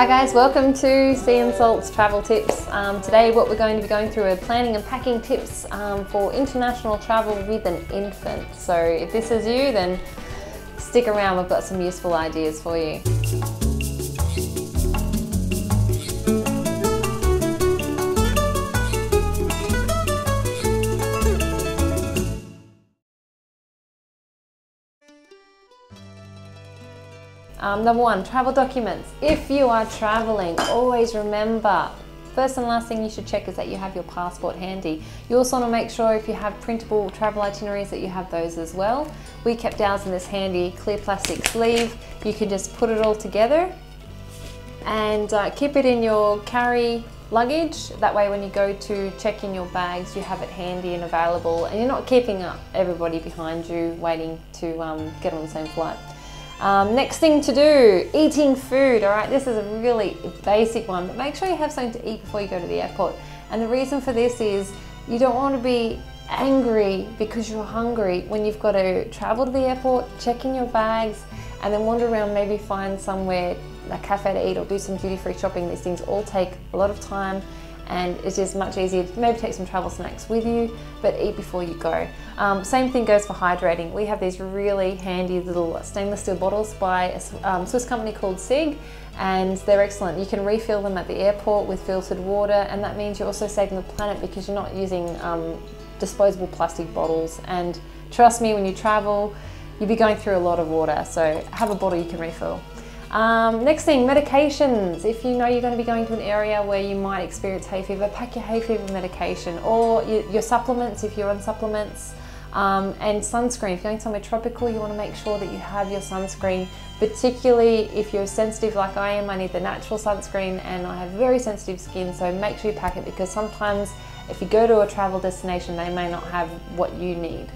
Hi guys, welcome to Sea and Salt's Travel Tips. Today what we're going to be going through are planning and packing tips for international travel with an infant. So if this is you, then stick around, we've got some useful ideas for you. Number one, travel documents. If you are traveling, always remember, first and last thing you should check is that you have your passport handy. You also want to make sure if you have printable travel itineraries that you have those as well. We kept ours in this handy clear plastic sleeve. You can just put it all together and keep it in your carry luggage. That way when you go to check in your bags, you have it handy and available and you're not keeping up everybody behind you waiting to get on the same flight. Next thing to do, eating food. All right, this is a really basic one, but make sure you have something to eat before you go to the airport. And the reason for this is you don't want to be angry because you're hungry when you've got to travel to the airport, check in your bags, and then wander around, maybe find somewhere, a cafe to eat or do some duty-free shopping. These things all take a lot of time and it's just much easier to maybe take some travel snacks with you, but eat before you go. Same thing goes for hydrating. We have these really handy little stainless steel bottles by a Swiss company called SIG, and they're excellent. You can refill them at the airport with filtered water, and that means you're also saving the planet because you're not using disposable plastic bottles. And trust me, when you travel, you'll be going through a lot of water, so have a bottle you can refill. Next thing, medications. If you know you're going to be going to an area where you might experience hay fever, pack your hay fever medication, or your supplements if you're on supplements, and sunscreen. If you're going somewhere tropical, you want to make sure that you have your sunscreen, particularly if you're sensitive like I am. I need the natural sunscreen and I have very sensitive skin, so make sure you pack it because sometimes if you go to a travel destination, they may not have what you need.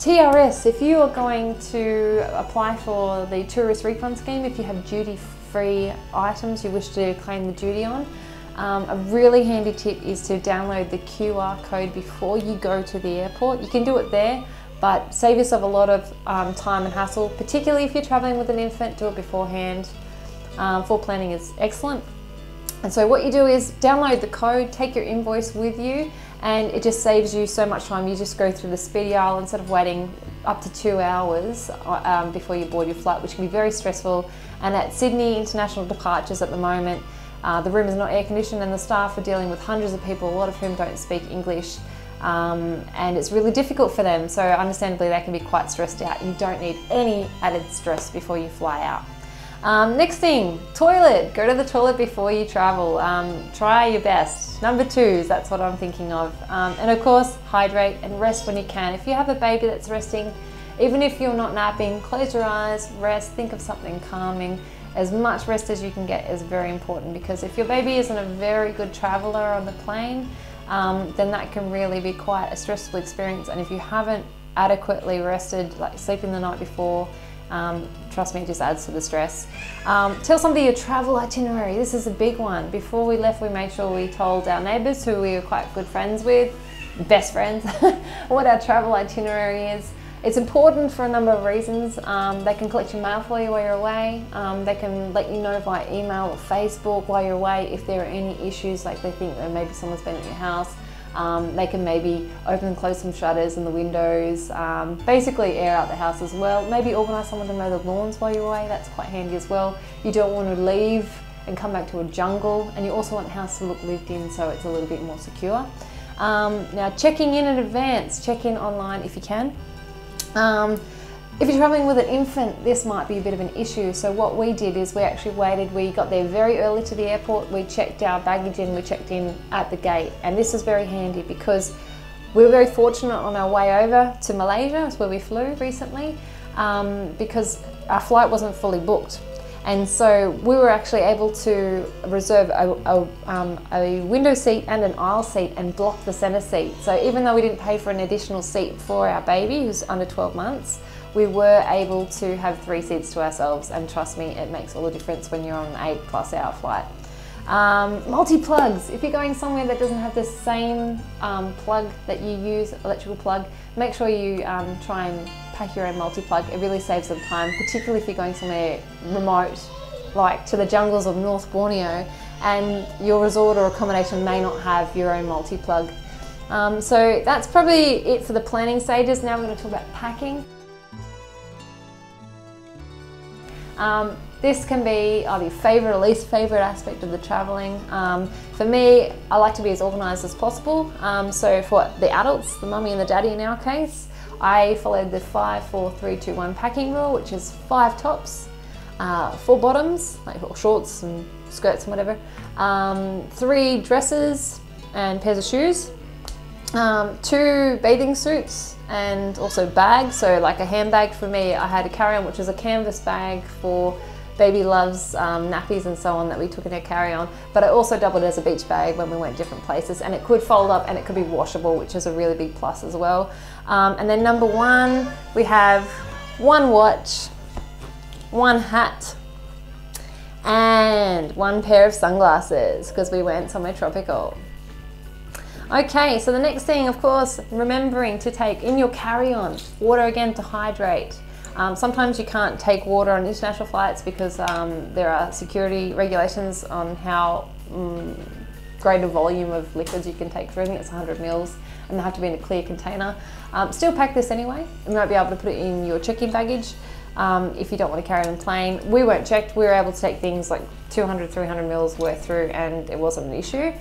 TRS, if you are going to apply for the tourist refund scheme, if you have duty-free items you wish to claim the duty on, a really handy tip is to download the QR code before you go to the airport. You can do it there, but save yourself a lot of time and hassle, particularly if you're traveling with an infant. Do it beforehand. Planning is excellent. And so what you do is download the code, take your invoice with you, and it just saves you so much time. You just go through the speedy aisle instead of waiting up to 2 hours before you board your flight, which can be very stressful. And at Sydney International Departures at the moment, the room is not air conditioned and the staff are dealing with hundreds of people, a lot of whom don't speak English. And it's really difficult for them. So understandably, they can be quite stressed out. You don't need any added stress before you fly out. Next thing, toilet. Go to the toilet before you travel. Try your best. Number two, that's what I'm thinking of. And of course, hydrate and rest when you can. If you have a baby that's resting, even if you're not napping, close your eyes, rest, think of something calming. As much rest as you can get is very important because if your baby isn't a very good traveler on the plane, then that can really be quite a stressful experience. And if you haven't adequately rested, like sleeping the night before, trust me, it just adds to the stress. Tell somebody your travel itinerary. This is a big one. Before we left, we made sure we told our neighbours, who we were quite good friends with, best friends, what our travel itinerary is. It's important for a number of reasons. They can collect your mail for you while you're away. They can let you know via email or Facebook while you're away if there are any issues, like they think that maybe someone's been at your house. They can maybe open and close some shutters in the windows, basically air out the house as well. Maybe organise someone to mow the lawns while you're away, that's quite handy as well. You don't want to leave and come back to a jungle, and you also want the house to look lived in so it's a little bit more secure. Now, checking in advance, check in online if you can. If you're traveling with an infant, this might be a bit of an issue. So what we did is we actually waited. We got there very early to the airport. We checked our baggage in, we checked in at the gate. And this is very handy because we were very fortunate on our way over to Malaysia, that's where we flew recently, because our flight wasn't fully booked. And so we were actually able to reserve a window seat and an aisle seat and block the center seat. So even though we didn't pay for an additional seat for our baby who's under 12 months, we were able to have 3 seats to ourselves, and trust me, it makes all the difference when you're on an 8+ hour flight. Multi-plugs. If you're going somewhere that doesn't have the same plug that you use, electrical plug, make sure you try and pack your own multi-plug. It really saves them time, particularly if you're going somewhere remote like to the jungles of North Borneo, and your resort or accommodation may not have your own multi-plug. So that's probably it for the planning stages. Now we're going to talk about packing. This can be either your favourite or least favourite aspect of the travelling. For me, I like to be as organised as possible. So for the adults, the mummy and the daddy in our case, I followed the 5, 4, 3, 2, 1 packing rule, which is 5 tops, 4 bottoms, like shorts and skirts and whatever, 3 dresses and pairs of shoes, 2 bathing suits, and also bags. So like a handbag for me, I had a carry-on, which is a canvas bag for baby loves, nappies and so on that we took in our carry-on, but I also doubled as a beach bag when we went different places, and it could fold up and it could be washable, which is a really big plus as well. And then number 1, we have 1 watch, 1 hat, and 1 pair of sunglasses because we went somewhere tropical. Okay, so the next thing, of course, remembering to take in your carry-on water again to hydrate. Sometimes you can't take water on international flights because there are security regulations on how great a volume of liquids you can take through. I think it's 100 mils, and they have to be in a clear container. Still pack this anyway. You might be able to put it in your check-in baggage if you don't want to carry it on the plane. We weren't checked. We were able to take things like 200, 300 mils worth through, and it wasn't an issue.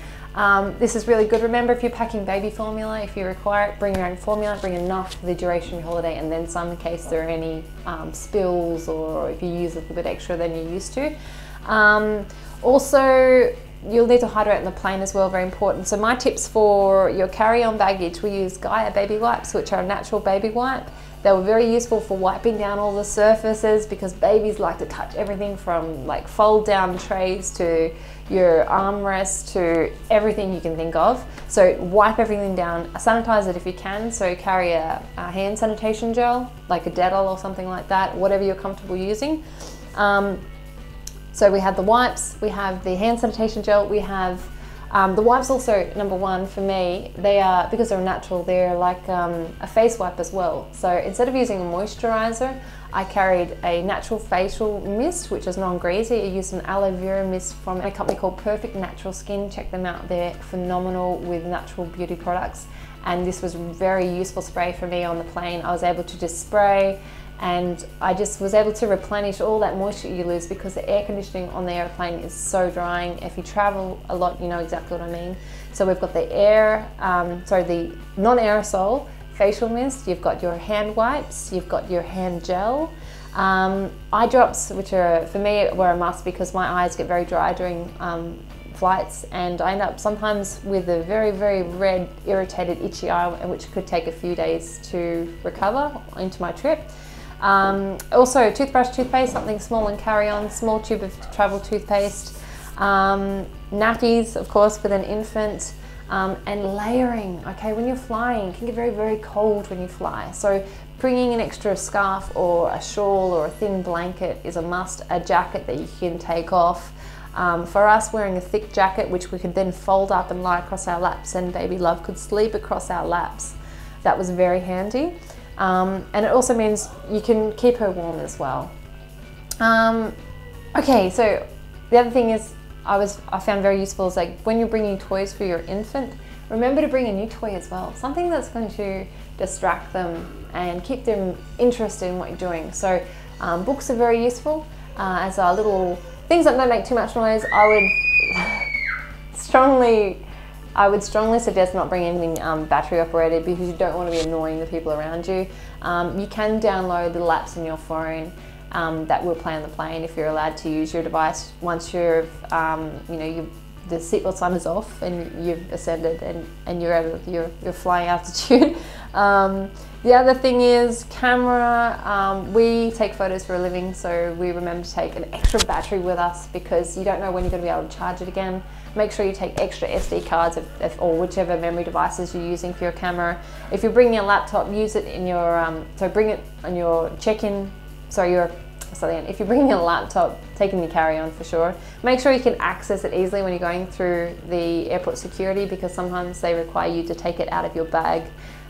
This is really good. Remember, if you're packing baby formula, if you require it, bring your own formula, bring enough for the duration of your holiday, and then some in case there are any spills, or if you use a little bit extra than you used to. Also, you'll need to hydrate on the plane as well, very important. So my tips for your carry-on baggage, we use Gaia baby wipes, which are a natural baby wipe. They were very useful for wiping down all the surfaces because babies like to touch everything from like fold down trays to your armrest to everything you can think of. So wipe everything down, sanitize it if you can. So carry a hand sanitation gel, like a Dettol or something like that, whatever you're comfortable using. So we have the wipes, we have the hand sanitation gel, we have the wipes also, number 1 for me, they are, because they're natural, they're like a face wipe as well. So instead of using a moisturizer, I carried a natural facial mist, which is non-greasy. I used an aloe vera mist from a company called Perfect Natural Skin. Check them out, they're phenomenal with natural beauty products. And this was a very useful spray for me on the plane. I was able to just spray, and I just was able to replenish all that moisture you lose because the air conditioning on the airplane is so drying. If you travel a lot, you know exactly what I mean. So we've got the the non-aerosol facial mist, you've got your hand wipes, you've got your hand gel, eye drops, which are, for me, were a must because my eyes get very dry during flights, and I end up sometimes with a very, very red, irritated, itchy eye, which could take a few days to recover into my trip. Also toothbrush, toothpaste, something small and carry on, small tube of travel toothpaste, nappies, of course, with an infant, and layering. Okay, when you're flying, it can get very, very cold when you fly. So bringing an extra scarf or a shawl or a thin blanket is a must, a jacket that you can take off. For us, wearing a thick jacket, which we could then fold up and lie across our laps, and baby love could sleep across our laps. That was very handy. And it also means you can keep her warm as well. Okay, so the other thing is I found very useful is like when you're bringing toys for your infant, remember to bring a new toy as well. Something that's going to distract them and keep them interested in what you're doing. So books are very useful as our little things that don't make too much noise. I would strongly suggest not bringing anything battery operated because you don't want to be annoying the people around you. You can download little apps on your phone that will play on the plane if you're allowed to use your device once you're, the seatbelt sign is off and you've ascended and you're at your flying altitude. The other thing is camera. We take photos for a living, so we remember to take an extra battery with us because you don't know when you're going to be able to charge it again. Make sure you take extra SD cards or whichever memory devices you're using for your camera. If you're bringing a laptop, use it in your, bring it on your check-in, if you're bringing a laptop, take it in your carry-on for sure. Make sure you can access it easily when you're going through the airport security because sometimes they require you to take it out of your bag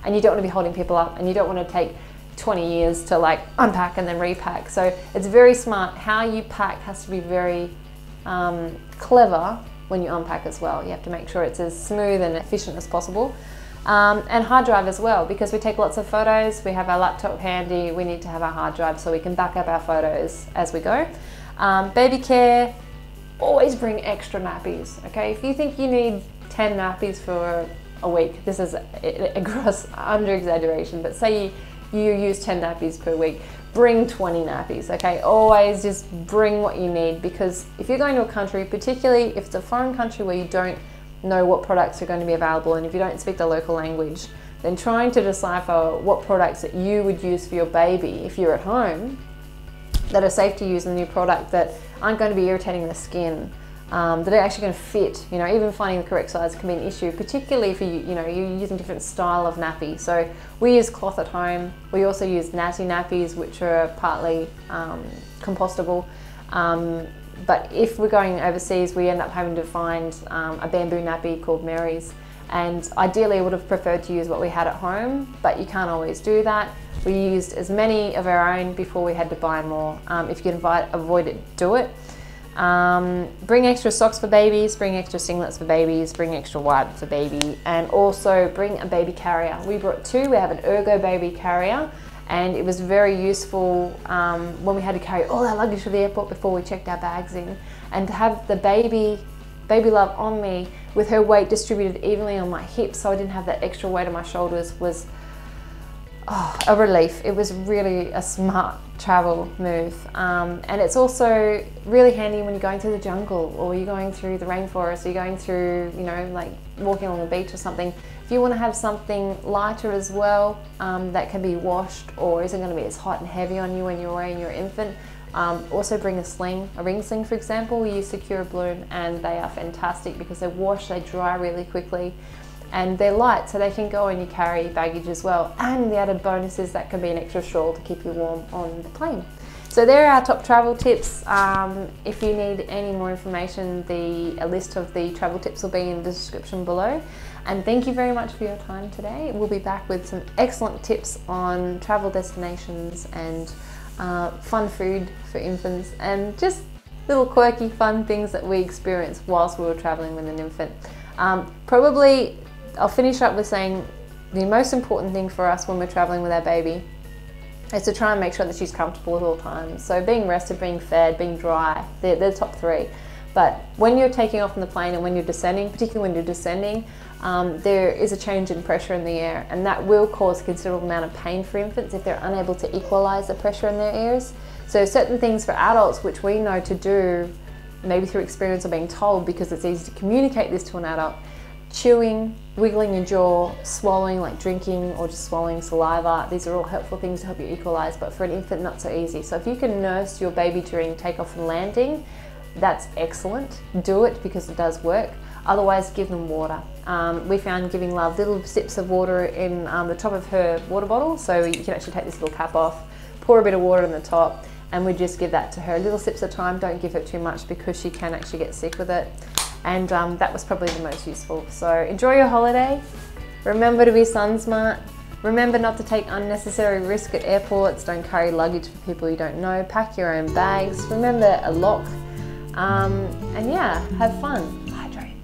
and you don't want to be holding people up and you don't want to take 20 years to like unpack and then repack. So it's very smart. How you pack has to be very clever when you unpack as well. You have to make sure it's as smooth and efficient as possible. And hard drive as well, because we take lots of photos, we have our laptop handy, we need to have our hard drive so we can back up our photos as we go. Baby care, always bring extra nappies, okay? If you think you need 10 nappies for a week, this is a gross under exaggeration, but say you use 10 nappies per week, bring 20 nappies, okay? Always just bring what you need, because if you're going to a country, particularly if it's a foreign country where you don't know what products are going to be available, and if you don't speak the local language, then trying to decipher what products that you would use for your baby if you're at home that are safe to use, a new product that aren't going to be irritating the skin, that are actually going to fit. You know, even finding the correct size can be an issue, particularly if you're using different style of nappy. So we use cloth at home. We also use natty nappies, which are partly compostable. But if we're going overseas, we end up having to find a bamboo nappy called Mary's. And ideally I would have preferred to use what we had at home, but you can't always do that. We used as many of our own before we had to buy more. If you can avoid it, do it. Bring extra socks for babies, bring extra singlets for babies, bring extra wipes for baby, and also bring a baby carrier. We brought two. We have an Ergo baby carrier, and it was very useful when we had to carry all our luggage to the airport before we checked our bags in. And to have the baby love on me with her weight distributed evenly on my hips, so I didn't have that extra weight on my shoulders, was a relief. It was really a smart travel move. And it's also really handy when you're going through the jungle, or you're going through the rainforest, or you're going through, like walking along the beach or something. If you want to have something lighter as well, that can be washed or isn't going to be as hot and heavy on you when you're wearing your infant, also bring a sling, a ring sling for example. We use Secure Bloom, and they are fantastic because they wash, they dry really quickly, and they're light, so they can go in your carry baggage as well. And the added bonus is that can be an extra shawl to keep you warm on the plane. So there are our top travel tips. If you need any more information, a list of the travel tips will be in the description below. And thank you very much for your time today. We'll be back with some excellent tips on travel destinations and fun food for infants, and just little quirky fun things that we experienced whilst we were traveling with an infant. Probably I'll finish up with saying the most important thing for us when we're traveling with our baby is to try and make sure that she's comfortable at all times. So being rested, being fed, being dry, they're the top three. But when you're taking off on the plane and when you're descending, particularly when you're descending, there is a change in pressure in the air, and that will cause a considerable amount of pain for infants if they're unable to equalize the pressure in their ears. So certain things for adults which we know to do, maybe through experience or being told, because it's easy to communicate this to an adult: chewing, wiggling your jaw, swallowing, like drinking or just swallowing saliva. These are all helpful things to help you equalize, but for an infant, not so easy. So if you can nurse your baby during takeoff and landing, that's excellent. Do it because it does work. Otherwise, give them water. We found giving Love little sips of water in the top of her water bottle, so you can actually take this little cap off, pour a bit of water in the top, and we just give that to her, little sips at a time. Don't give her too much because she can actually get sick with it. And that was probably the most useful. So enjoy your holiday. Remember to be sun smart. Remember not to take unnecessary risk at airports. Don't carry luggage for people you don't know. Pack your own bags. Remember a lock. And yeah, have fun. Hydrate.